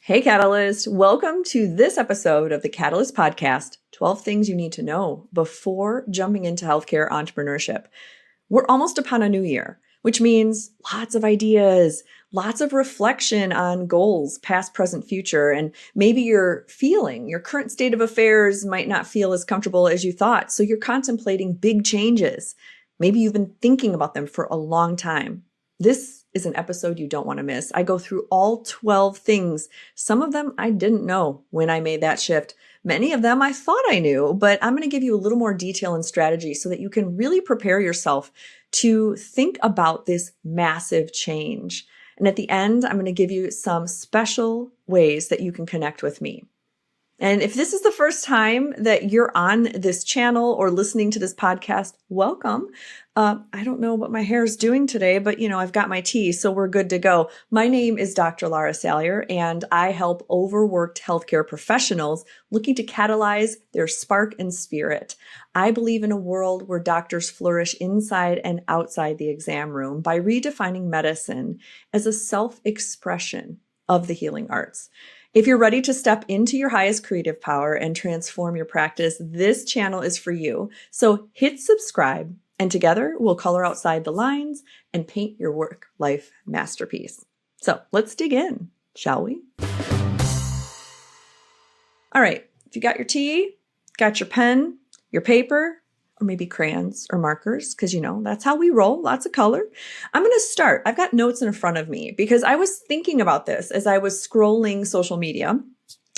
Hey, Catalyst. Welcome to this episode of the Catalyst Podcast, 12 Things You Need to Know Before Jumping into Healthcare Entrepreneurship. We're almost upon a new year, which means lots of ideas, lots of reflection on goals, past, present, future, and maybe your current state of affairs might not feel as comfortable as you thought, so you're contemplating big changes. Maybe you've been thinking about them for a long time. This is an episode you don't want to miss. I go through all 12 things. Some of them I didn't know when I made that shift. Many of them I thought I knew, but I'm going to give you a little more detail and strategy so that you can really prepare yourself to think about this massive change. And at the end, I'm going to give you some special ways that you can connect with me. And if this is the first time that you're on this channel or listening to this podcast, welcome. I don't know what my hair is doing today, but I've got my tea, so we're good to go. My name is Dr. Lara Salyer, and I help overworked healthcare professionals looking to catalyze their spark and spirit. I believe in a world where doctors flourish inside and outside the exam room by redefining medicine as a self-expression of the healing arts. If you're ready to step into your highest creative power and transform your practice, this channel is for you. So hit subscribe, and together we'll color outside the lines and paint your work-life masterpiece. So let's dig in, shall we? All right, if you got your tea, got your pen, your paper, or maybe crayons or markers, because that's how we roll, lots of color. I'm going to start. I've got notes in front of me because I was thinking about this as I was scrolling social media.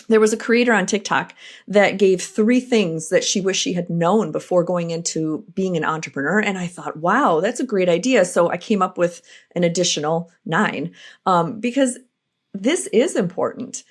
There was a creator on TikTok that gave 3 things that she wished she had known before going into being an entrepreneur. And I thought, wow, that's a great idea. So I came up with an additional 9 because this is important.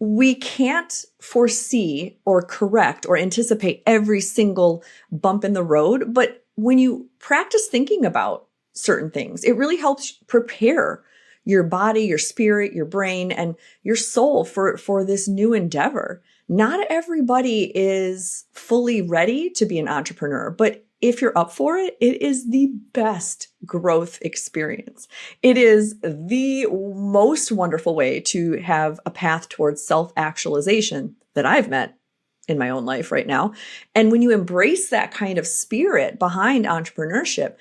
We can't foresee or correct or anticipate every single bump in the road. But when you practice thinking about certain things, it really helps prepare your body, your spirit, your brain, and your soul for this new endeavor. Not everybody is fully ready to be an entrepreneur, but if you're up for it, it is the best growth experience. It is the most wonderful way to have a path towards self-actualization that I've met in my own life right now. And when you embrace that kind of spirit behind entrepreneurship,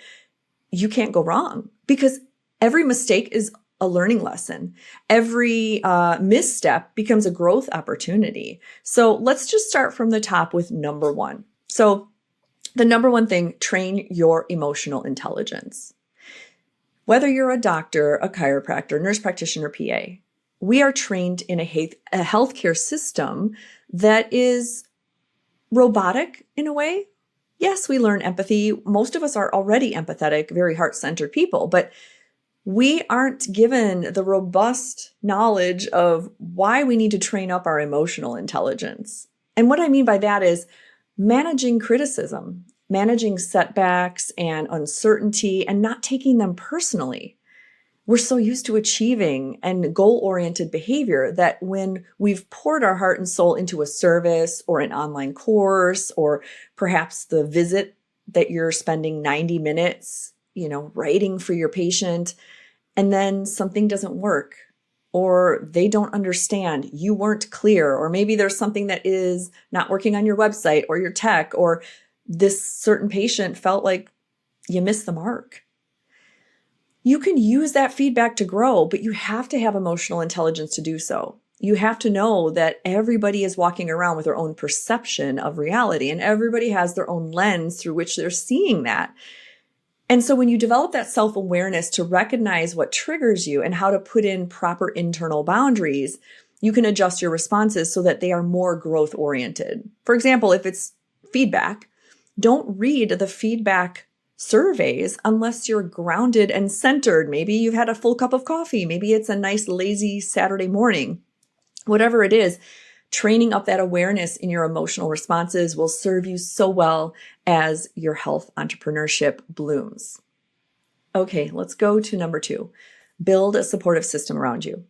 you can't go wrong because every mistake is a learning lesson. Every misstep becomes a growth opportunity. So let's just start from the top with number 1. So the number 1 thing, train your emotional intelligence. Whether you're a doctor, a chiropractor, nurse practitioner, PA, we are trained in a healthcare system that is robotic in a way. Yes, we learn empathy. Most of us are already empathetic, very heart-centered people, but we aren't given the robust knowledge of why we need to train up our emotional intelligence. And what I mean by that is managing criticism, managing setbacks and uncertainty, and not taking them personally. We're so used to achieving and goal-oriented behavior that when we've poured our heart and soul into a service or an online course, or perhaps the visit that you're spending 90 minutes, writing for your patient, and then something doesn't work, or they don't understand, you weren't clear, or maybe there's something that is not working on your website or your tech, or this certain patient felt like you missed the mark. You can use that feedback to grow, but you have to have emotional intelligence to do so. You have to know that everybody is walking around with their own perception of reality, and everybody has their own lens through which they're seeing that. And so when you develop that self-awareness to recognize what triggers you and how to put in proper internal boundaries, you can adjust your responses so that they are more growth-oriented. For example, if it's feedback, don't read the feedback surveys unless you're grounded and centered. Maybe you've had a full cup of coffee. Maybe it's a nice, lazy Saturday morning. Whatever it is, training up that awareness in your emotional responses will serve you so well as your health entrepreneurship blooms. Okay, let's go to number 2. Build a supportive system around you.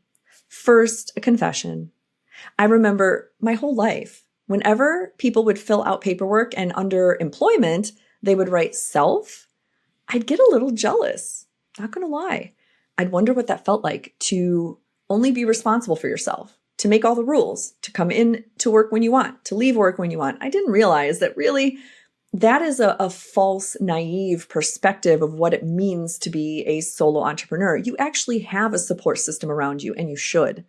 First, a confession. I remember my whole life, whenever people would fill out paperwork and under employment, they would write self, I'd get a little jealous. Not going to lie. I'd wonder what that felt like to only be responsible for yourself, to make all the rules, to come in to work when you want, to leave work when you want. I didn't realize that really that is a false, naive perspective of what it means to be a solo entrepreneur. You actually have a support system around you, and you should.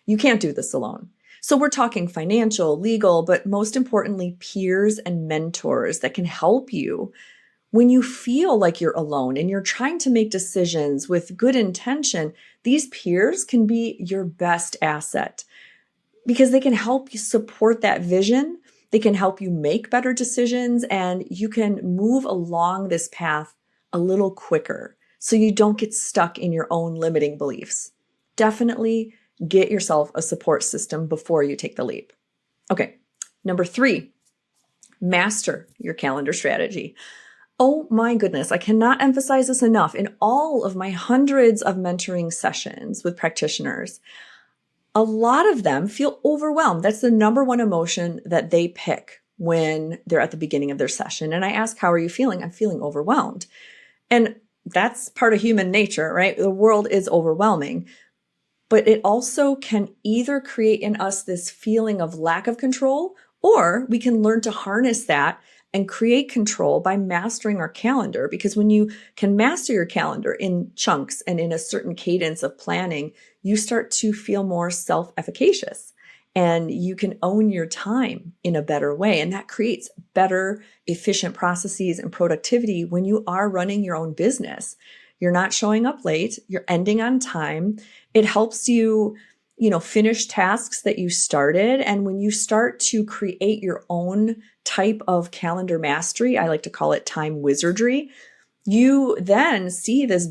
You can't do this alone. So we're talking financial, legal, but most importantly, peers and mentors that can help you when you feel like you're alone and you're trying to make decisions with good intention. These peers can be your best asset because they can help you support that vision. They can help you make better decisions, and you can move along this path a little quicker so you don't get stuck in your own limiting beliefs. Definitely get yourself a support system before you take the leap. Okay, number 3, master your calendar strategy. Oh my goodness, I cannot emphasize this enough. In all of my hundreds of mentoring sessions with practitioners, a lot of them feel overwhelmed. That's the number one emotion that they pick when they're at the beginning of their session. And I ask, how are you feeling? I'm feeling overwhelmed. And that's part of human nature, right? The world is overwhelming. But it also can either create in us this feeling of lack of control, or we can learn to harness that and create control by mastering our calendar. Because when you can master your calendar in chunks and in a certain cadence of planning, you start to feel more self-efficacious and you can own your time in a better way. And that creates better, efficient processes and productivity when you are running your own business. You're not showing up late, you're ending on time. It helps you, finish tasks that you started. And when you start to create your own type of calendar mastery, I like to call it time wizardry, you then see this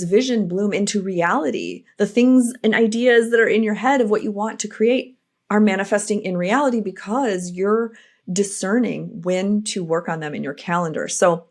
vision bloom into reality. The things and ideas that are in your head of what you want to create are manifesting in reality because you're discerning when to work on them in your calendar. So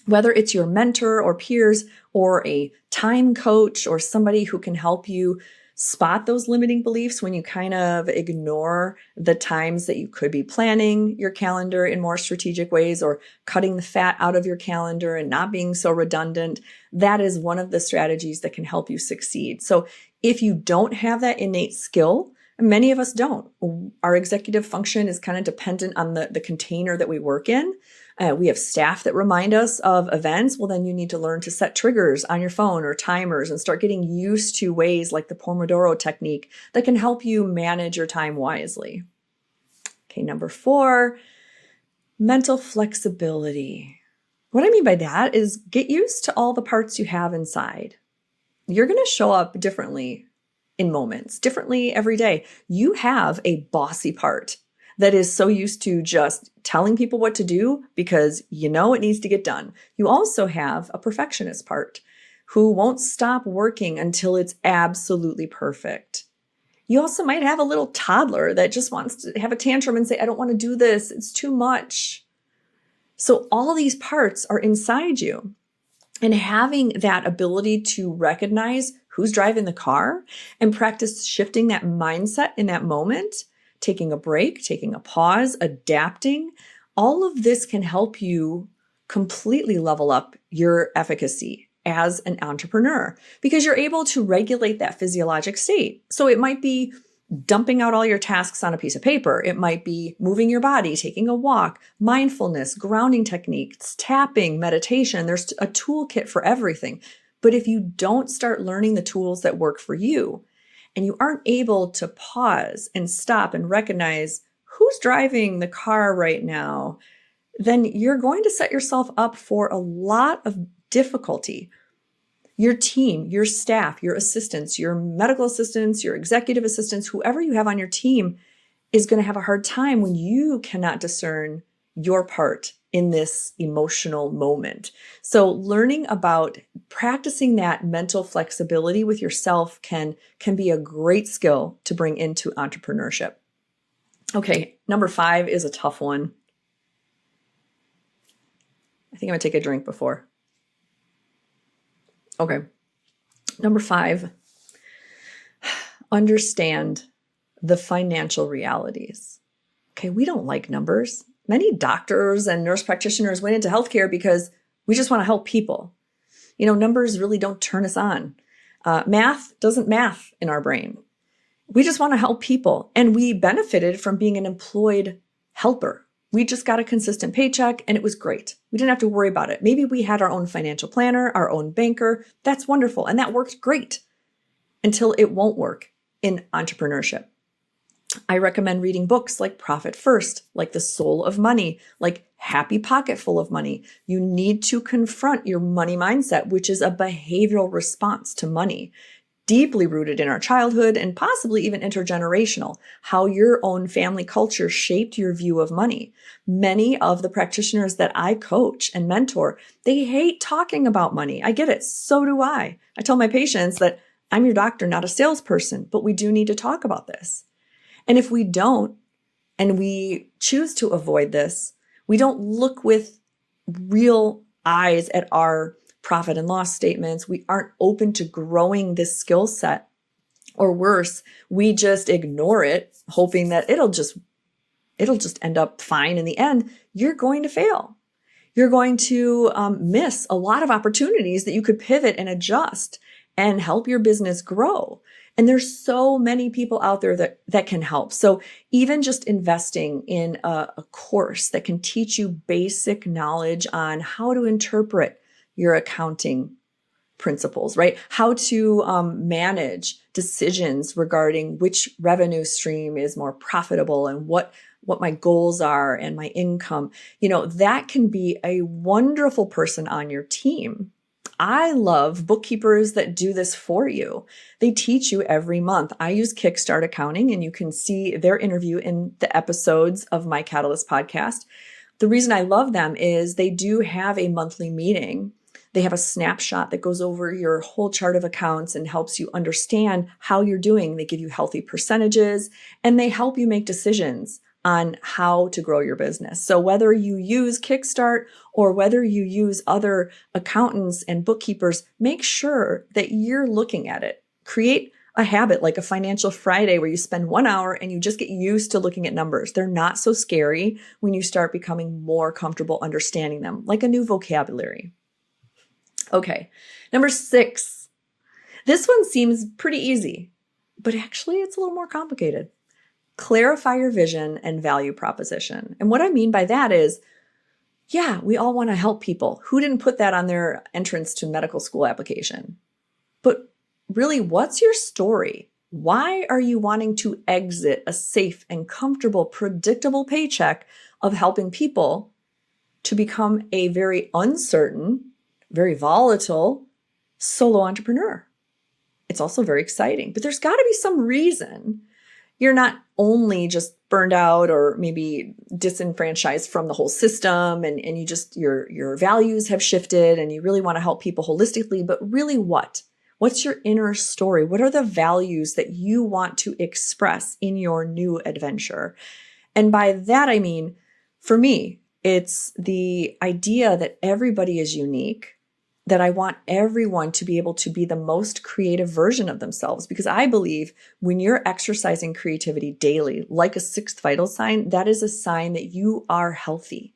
whether it's your mentor or peers or a time coach or somebody who can help you spot those limiting beliefs when you kind of ignore the times that you could be planning your calendar in more strategic ways or cutting the fat out of your calendar and not being so redundant, that is one of the strategies that can help you succeed. So if you don't have that innate skill, many of us don't. Our executive function is kind of dependent on the container that we work in. We have staff that remind us of events. Well, then you need to learn to set triggers on your phone or timers and start getting used to ways like the Pomodoro technique that can help you manage your time wisely. Okay, number 4, mental flexibility. What I mean by that is get used to all the parts you have inside. You're going to show up differently in moments, differently every day. You have a bossy part that is so used to just telling people what to do because it needs to get done. You also have a perfectionist part who won't stop working until it's absolutely perfect. You also might have a little toddler that just wants to have a tantrum and say, I don't want to do this. It's too much. So all these parts are inside you. And having that ability to recognize who's driving the car and practice shifting that mindset in that moment, taking a break, taking a pause, adapting, all of this can help you completely level up your efficacy as an entrepreneur because you're able to regulate that physiologic state. So it might be dumping out all your tasks on a piece of paper. It might be moving your body, taking a walk, mindfulness, grounding techniques, tapping, meditation. There's a toolkit for everything. But if you don't start learning the tools that work for you, and you aren't able to pause and stop and recognize who's driving the car right now, then you're going to set yourself up for a lot of difficulty. Your team, your staff, your assistants, your medical assistants, your executive assistants, whoever you have on your team is going to have a hard time when you cannot discern your part in this emotional moment. So learning about practicing that mental flexibility with yourself can be a great skill to bring into entrepreneurship. Okay, number 5 is a tough one. I think I'm going to take a drink before. Okay, number 5, understand the financial realities. Okay, we don't like numbers. Many doctors and nurse practitioners went into healthcare because we just want to help people. Numbers really don't turn us on. Math doesn't math in our brain. We just want to help people. And we benefited from being an employed helper. We just got a consistent paycheck and it was great. We didn't have to worry about it. Maybe we had our own financial planner, our own banker. That's wonderful. And that worked great until it won't work in entrepreneurship. I recommend reading books like Profit First, like The Soul of Money, like Happy Pocket Full of Money. You need to confront your money mindset, which is a behavioral response to money, deeply rooted in our childhood and possibly even intergenerational, how your own family culture shaped your view of money. Many of the practitioners that I coach and mentor, they hate talking about money. I get it. So do I. I tell my patients that I'm your doctor, not a salesperson, but we do need to talk about this. And if we don't, and we choose to avoid this, we don't look with real eyes at our profit and loss statements. We aren't open to growing this skill set, or worse, we just ignore it, hoping that it'll just end up fine in the end. You're going to fail. You're going to miss a lot of opportunities that you could pivot and adjust and help your business grow. And there's so many people out there that can help. So even just investing in a course that can teach you basic knowledge on how to interpret your accounting principles, right? How to manage decisions regarding which revenue stream is more profitable and what my goals are and my income, that can be a wonderful person on your team. I love bookkeepers that do this for you. They teach you every month. I use Kickstart Accounting, and you can see their interview in the episodes of my Catalyst podcast. The reason I love them is they do have a monthly meeting. They have a snapshot that goes over your whole chart of accounts and helps you understand how you're doing. They give you healthy percentages, and they help you make decisions on how to grow your business. So whether you use Kickstart or whether you use other accountants and bookkeepers, make sure that you're looking at it. Create a habit like a Financial Friday where you spend 1 hour and you just get used to looking at numbers. They're not so scary when you start becoming more comfortable understanding them, like a new vocabulary. Okay, number 6. This one seems pretty easy, but actually it's a little more complicated. Clarify your vision and value proposition. And what I mean by that is, yeah, we all want to help people. Who didn't put that on their entrance to medical school application? But really, what's your story? Why are you wanting to exit a safe and comfortable, predictable paycheck of helping people to become a very uncertain, very volatile solo entrepreneur? It's also very exciting, but there's got to be some reason. You're not only just burned out or maybe disenfranchised from the whole system and you just, your values have shifted and you really want to help people holistically, but really what? What's your inner story? What are the values that you want to express in your new adventure? And by that, I mean, for me, it's the idea that everybody is unique, that I want everyone to be able to be the most creative version of themselves. Because I believe when you're exercising creativity daily, like a 6th vital sign, that is a sign that you are healthy.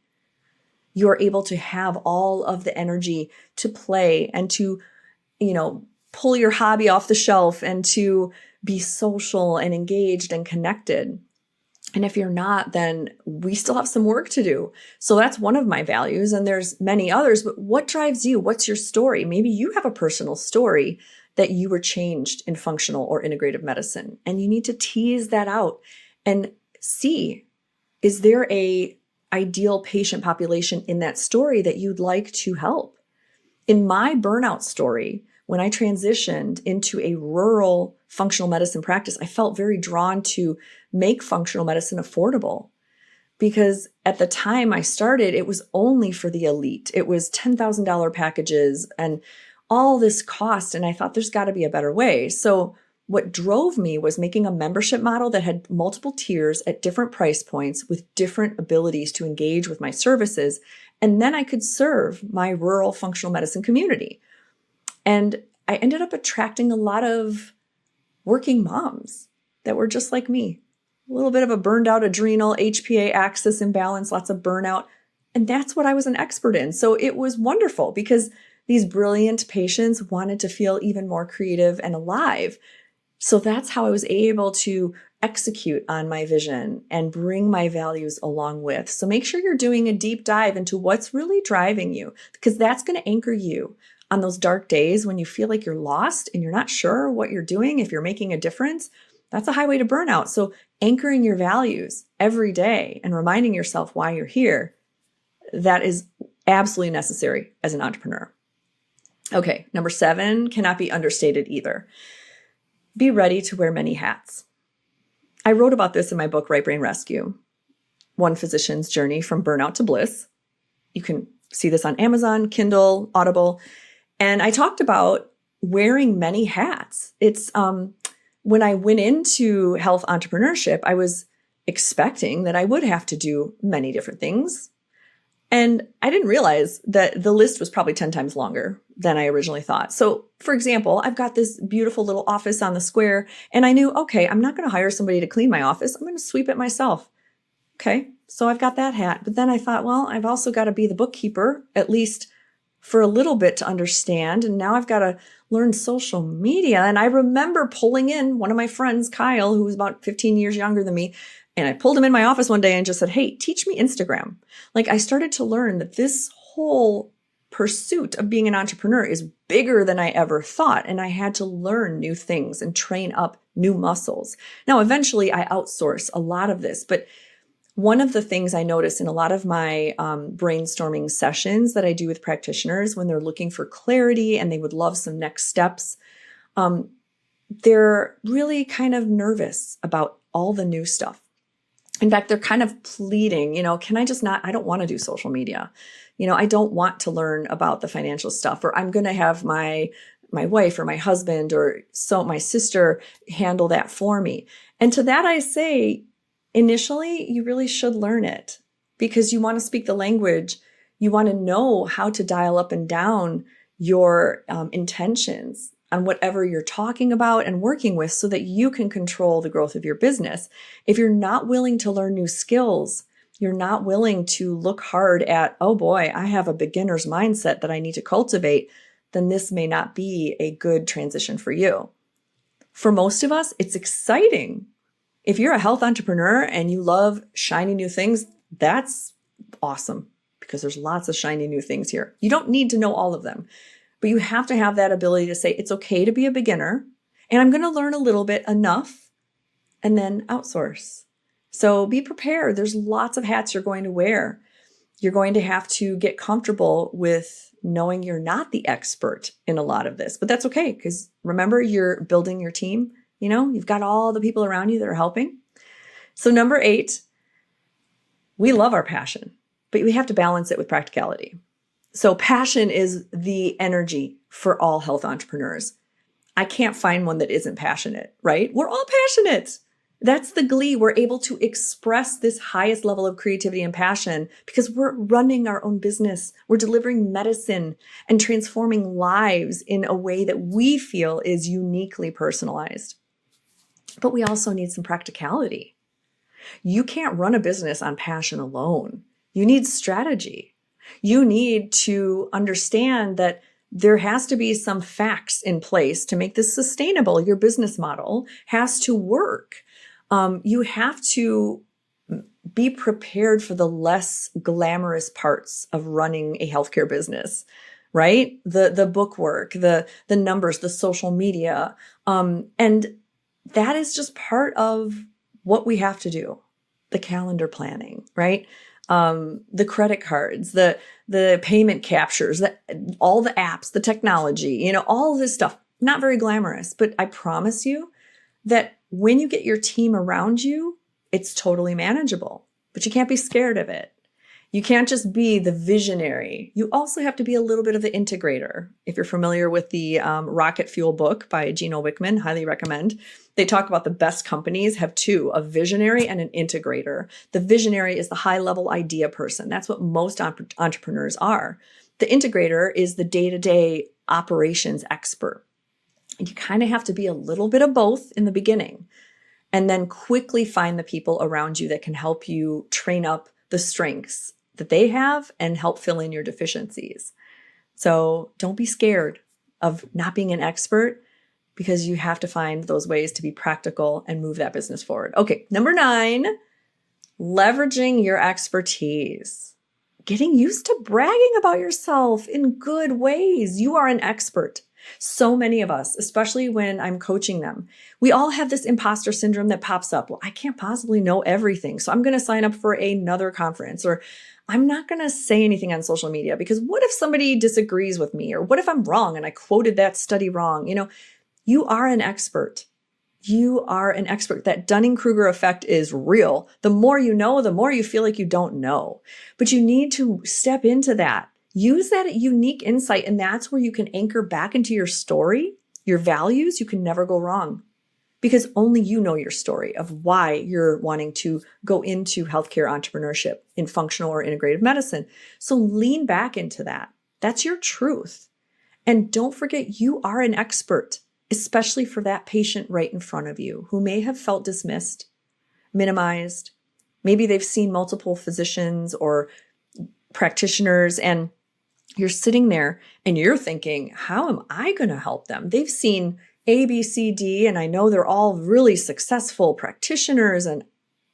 You are able to have all of the energy to play and to, pull your hobby off the shelf and to be social and engaged and connected. And if you're not, then we still have some work to do. So that's one of my values. And there's many others, but what drives you? What's your story? Maybe you have a personal story that you were changed in functional or integrative medicine. And you need to tease that out and see, is there a ideal patient population in that story that you'd like to help? In my burnout story, when I transitioned into a rural functional medicine practice, I felt very drawn to make functional medicine affordable because at the time I started, it was only for the elite. It was $10,000 packages and all this cost. And I thought there's got to be a better way. So what drove me was making a membership model that had multiple tiers at different price points with different abilities to engage with my services. And then I could serve my rural functional medicine community. And I ended up attracting a lot of working moms that were just like me. A little bit of a burned out adrenal, HPA axis imbalance, lots of burnout. And that's what I was an expert in. So it was wonderful because these brilliant patients wanted to feel even more creative and alive. So that's how I was able to execute on my vision and bring my values along with. So make sure you're doing a deep dive into what's really driving you, because that's going to anchor you on those dark days when you feel like you're lost and you're not sure what you're doing, if you're making a difference. That's a highway to burnout. So anchoring your values every day and reminding yourself why you're here, that is absolutely necessary as an entrepreneur. Okay, number 7 cannot be understated either. Be ready to wear many hats. I wrote about this in my book, Right Brain Rescue, One Physician's Journey from Burnout to Bliss. You can see this on Amazon, Kindle, Audible. And I talked about wearing many hats. It's when I went into health entrepreneurship, I was expecting that I would have to do many different things. And I didn't realize that the list was probably 10 times longer than I originally thought. So, for example, I've got this beautiful little office on the square, and I knew, okay, I'm not going to hire somebody to clean my office. I'm going to sweep it myself. Okay, so I've got that hat. But then I thought, well, I've also got to be the bookkeeper, at least for a little bit to understand. And now I've got to learn social media. And I remember pulling in one of my friends, Kyle, who was about 15 years younger than me. And I pulled him in my office one day and just said, hey, teach me Instagram. Like, I started to learn that this whole pursuit of being an entrepreneur is bigger than I ever thought. And I had to learn new things and train up new muscles. Now, eventually I outsource a lot of this, but one of the things I notice in a lot of my brainstorming sessions that I do with practitioners when they're looking for clarity and they would love some next steps, they're really kind of nervous about all the new stuff. In fact, they're kind of pleading, can I just not, I don't want to do social media. I don't want to learn about the financial stuff, or I'm going to have my wife or my husband or my sister handle that for me. And to that I say, initially, you really should learn it because you want to speak the language. You want to know how to dial up and down your intentions on whatever you're talking about and working with so that you can control the growth of your business. If you're not willing to learn new skills, you're not willing to look hard at, oh boy, I have a beginner's mindset that I need to cultivate, then this may not be a good transition for you. For most of us, it's exciting. If you're a health entrepreneur and you love shiny new things, that's awesome because there's lots of shiny new things here. You don't need to know all of them. But you have to have that ability to say, it's okay to be a beginner, and I'm going to learn a little bit enough and then outsource. So be prepared. There's lots of hats you're going to wear. You're going to have to get comfortable with knowing you're not the expert in a lot of this, but that's okay because remember, you're building your team. You've got all the people around you that are helping. So number 8, we love our passion, but we have to balance it with practicality. So passion is the energy for all health entrepreneurs. I can't find one that isn't passionate, right? We're all passionate. That's the glee. We're able to express this highest level of creativity and passion because we're running our own business. We're delivering medicine and transforming lives in a way that we feel is uniquely personalized. But we also need some practicality. You can't run a business on passion alone. You need strategy. You need to understand that there has to be some facts in place to make this sustainable. Your business model has to work. You have to be prepared for the less glamorous parts of running a healthcare business, right? The book work, the numbers, the social media. And that is just part of what we have to do. The calendar planning, right? The credit cards, the payment captures, all the apps, the technology, all of this stuff, not very glamorous, but I promise you that when you get your team around you, it's totally manageable, but you can't be scared of it. You can't just be the visionary. You also have to be a little bit of the integrator. If you're familiar with the Rocket Fuel book by Gino Wickman, highly recommend. They talk about the best companies have 2, a visionary and an integrator. The visionary is the high-level idea person. That's what most entrepreneurs are. The integrator is the day-to-day operations expert. And you kind of have to be a little bit of both in the beginning and then quickly find the people around you that can help you train up the strengths that they have and help fill in your deficiencies. So don't be scared of not being an expert, because you have to find those ways to be practical and move that business forward. Okay, number 9, leveraging your expertise. Getting used to bragging about yourself in good ways. You are an expert. So many of us, especially when I'm coaching them, we all have this imposter syndrome that pops up. Well, I can't possibly know everything, so I'm going to sign up for another conference, or I'm not going to say anything on social media because what if somebody disagrees with me? Or what if I'm wrong and I quoted that study wrong? You are an expert. You are an expert. That Dunning-Kruger effect is real. The more you know, the more you feel like you don't know. But you need to step into that. Use that unique insight, and that's where you can anchor back into your story, your values. You can never go wrong because only you know your story of why you're wanting to go into healthcare entrepreneurship in functional or integrative medicine. So lean back into that. That's your truth. And don't forget, you are an expert, especially for that patient right in front of you who may have felt dismissed, minimized. Maybe they've seen multiple physicians or practitioners, and you're sitting there and you're thinking, how am I going to help them? They've seen A, B, C, D, and I know they're all really successful practitioners, and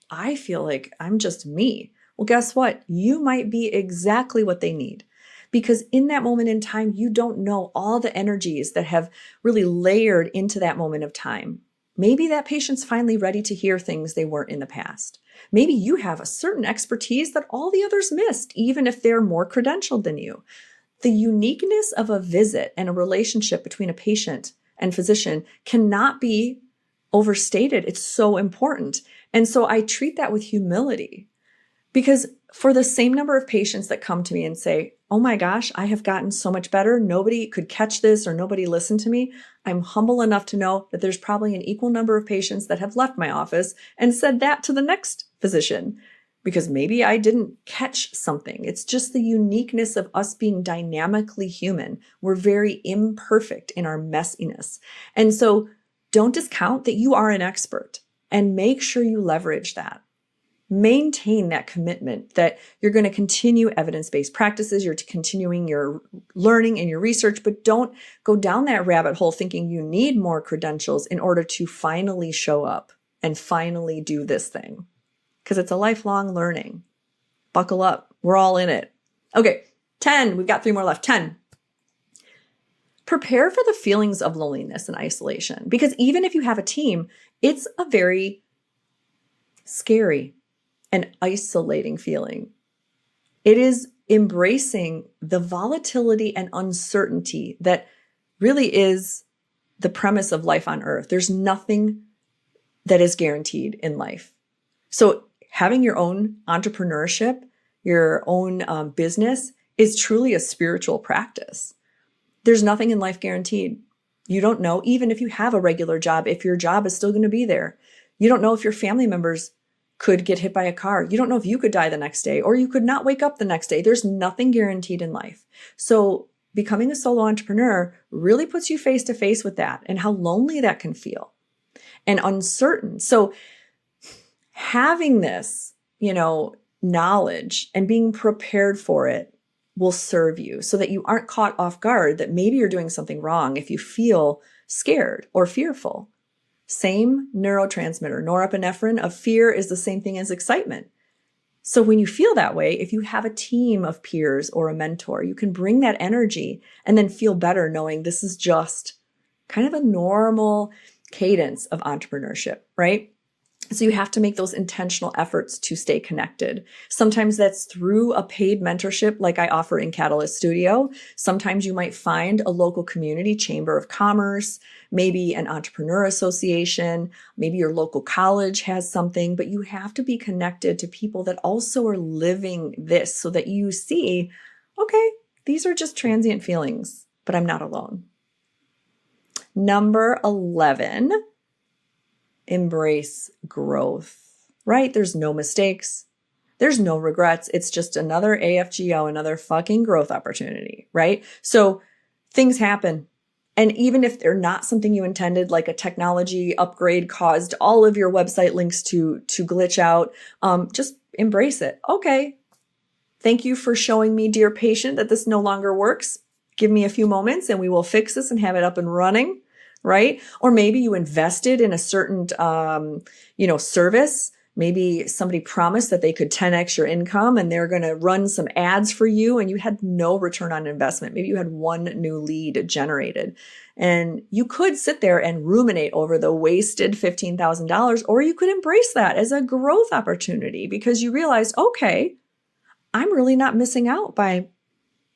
I feel like I'm just me. Well, guess what? You might be exactly what they need. Because in that moment in time, you don't know all the energies that have really layered into that moment of time. Maybe that patient's finally ready to hear things they weren't in the past. Maybe you have a certain expertise that all the others missed, even if they're more credentialed than you. The uniqueness of a visit and a relationship between a patient and physician cannot be overstated. It's so important. And so I treat that with humility. Because for the same number of patients that come to me and say, oh my gosh, I have gotten so much better, nobody could catch this or nobody listened to me, I'm humble enough to know that there's probably an equal number of patients that have left my office and said that to the next physician because maybe I didn't catch something. It's just the uniqueness of us being dynamically human. We're very imperfect in our messiness. And so don't discount that you are an expert and make sure you leverage that. Maintain that commitment that you're going to continue evidence-based practices, you're continuing your learning and your research, but don't go down that rabbit hole thinking you need more credentials in order to finally show up and finally do this thing. Because it's a lifelong learning. Buckle up. We're all in it. Okay, 10. We've got 3 more left. 10. Prepare for the feelings of loneliness and isolation. Because even if you have a team, it's a very scary and isolating feeling. It is embracing the volatility and uncertainty that really is the premise of life on earth. There's nothing that is guaranteed in life. So having your own entrepreneurship, your own business is truly a spiritual practice. There's nothing in life guaranteed. You don't know, even if you have a regular job, if your job is still going to be there. You don't know if your family members could get hit by a car. You don't know if you could die the next day or you could not wake up the next day. There's nothing guaranteed in life. So becoming a solo entrepreneur really puts you face to face with that and how lonely that can feel and uncertain. So having this, knowledge and being prepared for it will serve you so that you aren't caught off guard that maybe you're doing something wrong if you feel scared or fearful. Same neurotransmitter, norepinephrine of fear is the same thing as excitement. So when you feel that way, if you have a team of peers or a mentor, you can bring that energy and then feel better knowing this is just kind of a normal cadence of entrepreneurship, right? So you have to make those intentional efforts to stay connected. Sometimes that's through a paid mentorship like I offer in Catalyst Studio. Sometimes you might find a local community, chamber of commerce, maybe an entrepreneur association, maybe your local college has something, but you have to be connected to people that also are living this so that you see, okay, these are just transient feelings, but I'm not alone. Number 11, embrace growth, right? There's no mistakes. There's no regrets. It's just another AFGO, another fucking growth opportunity, right? So things happen. And even if they're not something you intended, like a technology upgrade caused all of your website links to glitch out, just embrace it. Okay. Thank you for showing me, dear patient, that this no longer works. give me a few moments and we will fix this and have it up and running, right? Or maybe you invested in a certain, service. Maybe somebody promised that they could 10x your income and they're going to run some ads for you and you had no return on investment. Maybe you had one new lead generated and you could sit there and ruminate over the wasted $15,000, or you could embrace that as a growth opportunity because you realized, okay, I'm really not missing out by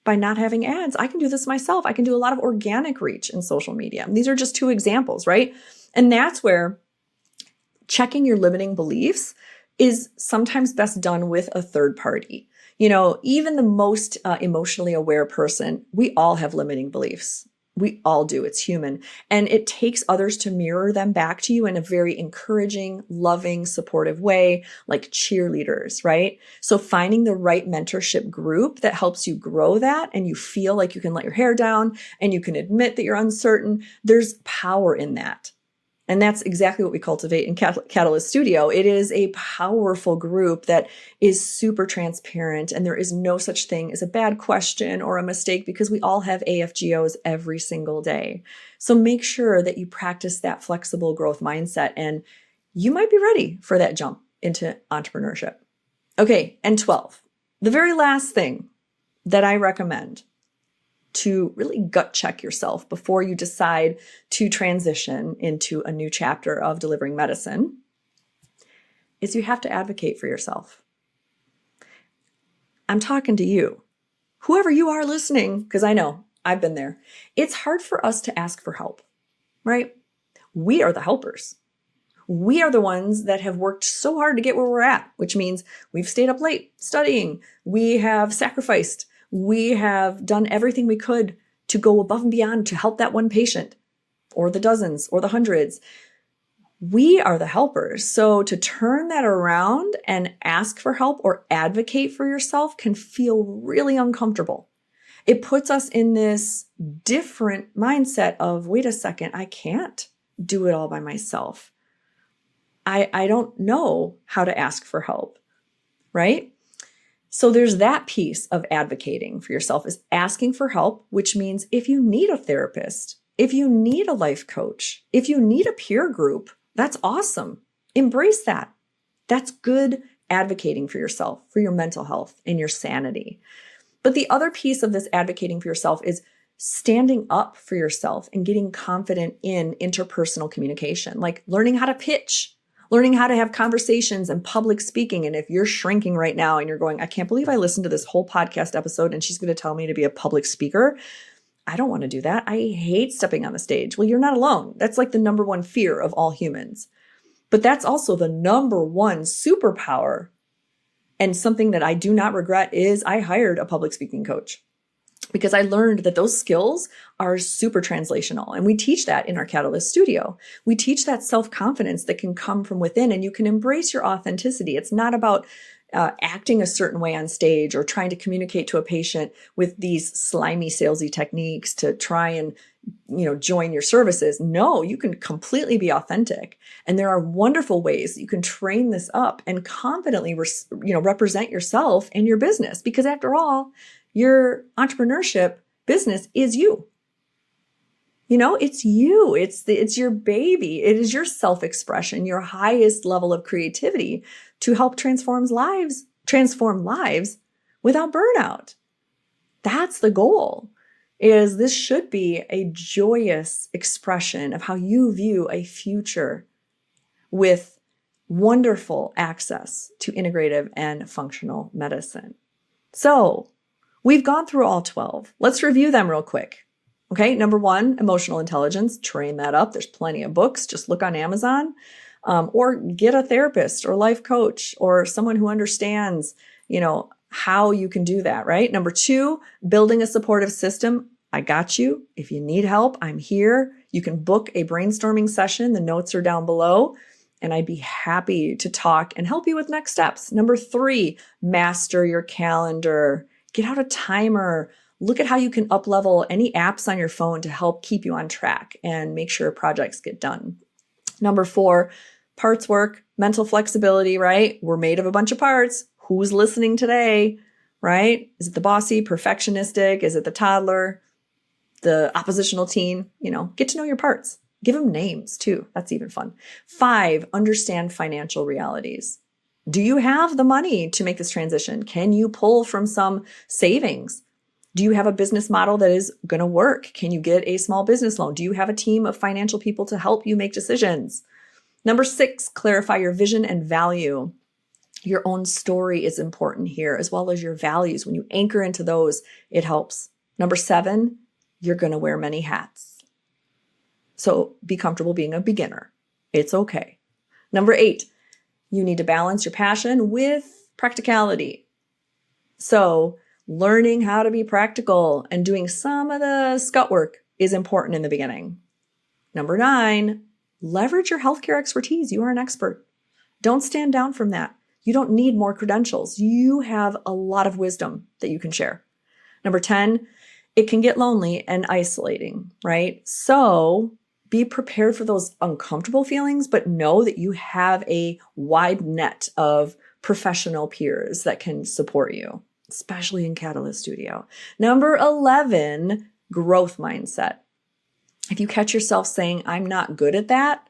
not having ads. I can do this myself. I can do a lot of organic reach in social media. And these are just two examples, right? And that's where checking your limiting beliefs is sometimes best done with a third party. Even the most emotionally aware person, we all have limiting beliefs. We all do. It's human. And it takes others to mirror them back to you in a very encouraging, loving, supportive way, like cheerleaders, right? So finding the right mentorship group that helps you grow that and you feel like you can let your hair down and you can admit that you're uncertain, there's power in that. And that's exactly what we cultivate in Catalyst Studio. It is a powerful group that is super transparent, and there is no such thing as a bad question or a mistake because we all have AFGOs every single day. So make sure that you practice that flexible growth mindset, and you might be ready for that jump into entrepreneurship. Okay, and 12, the very last thing that I recommend to really gut check yourself before you decide to transition into a new chapter of delivering medicine is you have to advocate for yourself. I'm talking to you, whoever you are listening, because I know I've been there. It's hard for us to ask for help, right? We are the helpers. We are the ones that have worked so hard to get where we're at, which means we've stayed up late studying. We have sacrificed. We have done everything we could to go above and beyond to help that one patient or the dozens or the hundreds. We are the helpers. So to turn that around and ask for help or advocate for yourself can feel really uncomfortable. It puts us in this different mindset of, wait a second, I can't do it all by myself. I don't know how to ask for help, right? So there's that piece of advocating for yourself is asking for help, which means if you need a therapist, if you need a life coach, if you need a peer group, that's awesome. Embrace that. That's good advocating for yourself, for your mental health and your sanity. But the other piece of this advocating for yourself is standing up for yourself and getting confident in interpersonal communication, like learning how to pitch, learning how to have conversations and public speaking. And if you're shrinking right now and you're going, I can't believe I listened to this whole podcast episode and she's going to tell me to be a public speaker. I don't want to do that. I hate stepping on the stage. Well, you're not alone. That's like the number one fear of all humans. But that's also the number one superpower. And something that I do not regret is I hired a public speaking coach because I learned that those skills are super translational. And we teach that in our Catalyst Studio. We teach that self-confidence that can come from within and you can embrace your authenticity. It's not about acting a certain way on stage or trying to communicate to a patient with these slimy salesy techniques to try and join your services. No, you can completely be authentic. And there are wonderful ways you can train this up and confidently represent yourself and your business. Because after all, your entrepreneurship business is you. It's you. It's your baby. It is your self-expression, your highest level of creativity to help transform lives without burnout. That's the goal. Is this should be a joyous expression of how you view a future with wonderful access to integrative and functional medicine. So we've gone through all 12. Let's review them real quick. Okay, number 1, emotional intelligence. Train that up. There's plenty of books. Just look on Amazon or get a therapist or life coach or someone who understands, how you can do that, right? Number 2, building a supportive system. I got you. If you need help, I'm here. You can book a brainstorming session. The notes are down below, and I'd be happy to talk and help you with next steps. Number 3, master your calendar. Get out a timer. Look at how you can up-level any apps on your phone to help keep you on track and make sure projects get done. Number 4, parts work, mental flexibility, right? We're made of a bunch of parts. Who's listening today, right? Is it the bossy, perfectionistic? Is it the toddler? the oppositional team, get to know your parts. Give them names too. That's even fun. 5, understand financial realities. Do you have the money to make this transition? Can you pull from some savings? Do you have a business model that is going to work? Can you get a small business loan? Do you have a team of financial people to help you make decisions? Number 6, clarify your vision and value. Your own story is important here, as well as your values. When you anchor into those, it helps. Number 7, you're going to wear many hats. So be comfortable being a beginner. It's okay. Number 8, you need to balance your passion with practicality. So learning how to be practical and doing some of the scut work is important in the beginning. Number 9, leverage your healthcare expertise. You are an expert. Don't stand down from that. You don't need more credentials. You have a lot of wisdom that you can share. Number 10, it can get lonely and isolating, right? So be prepared for those uncomfortable feelings, but know that you have a wide net of professional peers that can support you, especially in Catalyst Studio. Number 11, growth mindset. If you catch yourself saying, I'm not good at that,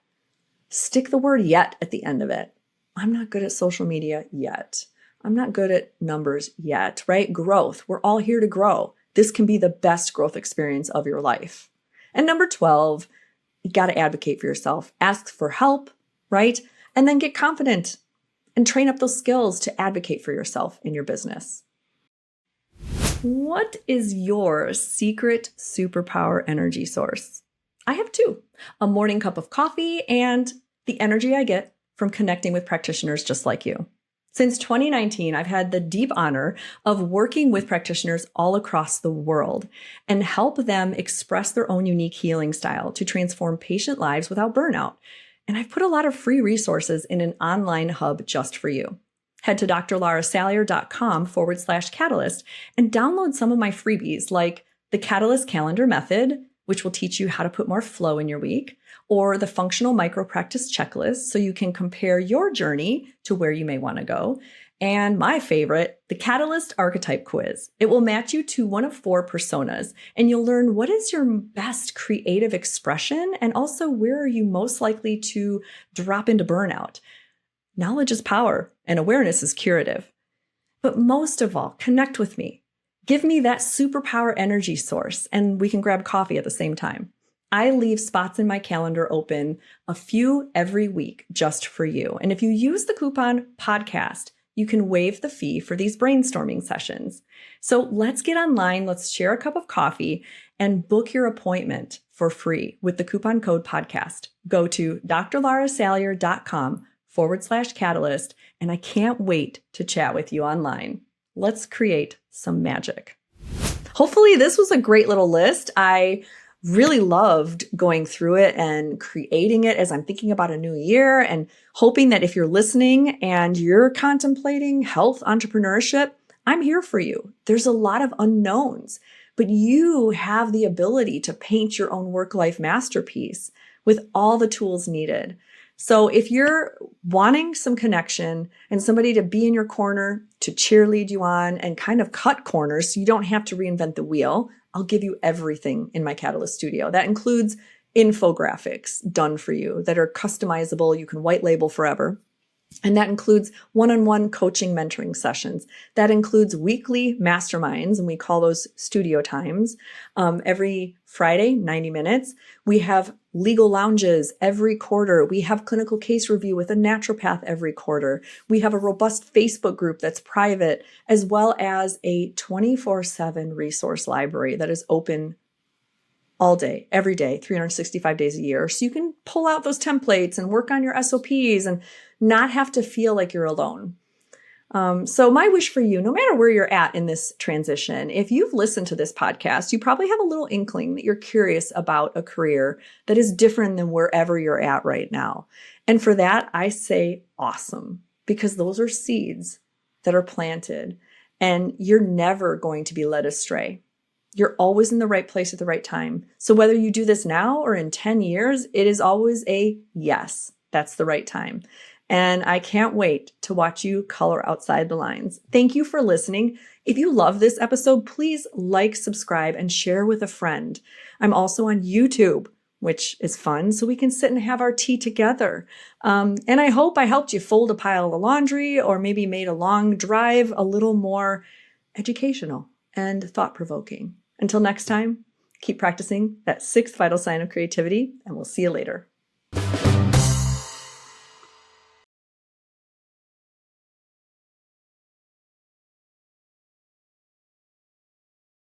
stick the word yet at the end of it. I'm not good at social media yet. I'm not good at numbers yet, right? Growth. We're all here to grow. This can be the best growth experience of your life. And number 12, you got to advocate for yourself. Ask for help, right? And then get confident and train up those skills to advocate for yourself in your business. What is your secret superpower energy source? I have 2, a morning cup of coffee and the energy I get from connecting with practitioners just like you. Since 2019, I've had the deep honor of working with practitioners all across the world and help them express their own unique healing style to transform patient lives without burnout. And I've put a lot of free resources in an online hub just for you. Head to drlarasalyer.com/catalyst and download some of my freebies like the Catalyst Calendar Method, which will teach you how to put more flow in your week, or the functional micro practice checklist so you can compare your journey to where you may want to go. And my favorite, the Catalyst Archetype Quiz. It will match you to one of 4 personas, and you'll learn what is your best creative expression and also where are you most likely to drop into burnout. Knowledge is power and awareness is curative. But most of all, connect with me. Give me that superpower energy source and we can grab coffee at the same time. I leave spots in my calendar open, a few every week just for you. And if you use the coupon podcast, you can waive the fee for these brainstorming sessions. So let's get online, let's share a cup of coffee and book your appointment for free with the coupon code podcast. Go to drlarasalyer.com/catalyst, and I can't wait to chat with you online. Let's create some magic. Hopefully this was a great little list. I really loved going through it and creating it as I'm thinking about a new year and hoping that if you're listening and you're contemplating health entrepreneurship, I'm here for you. There's a lot of unknowns, but you have the ability to paint your own work-life masterpiece with all the tools needed. So if you're wanting some connection and somebody to be in your corner, to cheerlead you on and kind of cut corners so you don't have to reinvent the wheel, I'll give you everything in my Catalyst Studio. That includes infographics done for you that are customizable. You can white label forever. And that includes one-on-one coaching mentoring sessions. That includes weekly masterminds, and we call those studio times, every Friday, 90 minutes. We have legal lounges every quarter. We have clinical case review with a naturopath every quarter. We have a robust Facebook group that's private, as well as a 24/7 resource library that is open all day, every day, 365 days a year. So you can pull out those templates and work on your SOPs and not have to feel like you're alone. So my wish for you, no matter where you're at in this transition, if you've listened to this podcast, you probably have a little inkling that you're curious about a career that is different than wherever you're at right now. And for that, I say awesome, because those are seeds that are planted and you're never going to be led astray. You're always in the right place at the right time. So whether you do this now or in 10 years, it is always a yes, that's the right time. And I can't wait to watch you color outside the lines. Thank you for listening. If you love this episode, please like, subscribe, and share with a friend. I'm also on YouTube, which is fun, so we can sit and have our tea together. And I hope I helped you fold a pile of laundry or maybe made a long drive a little more educational and thought-provoking. Until next time, keep practicing that sixth vital sign of creativity, and we'll see you later.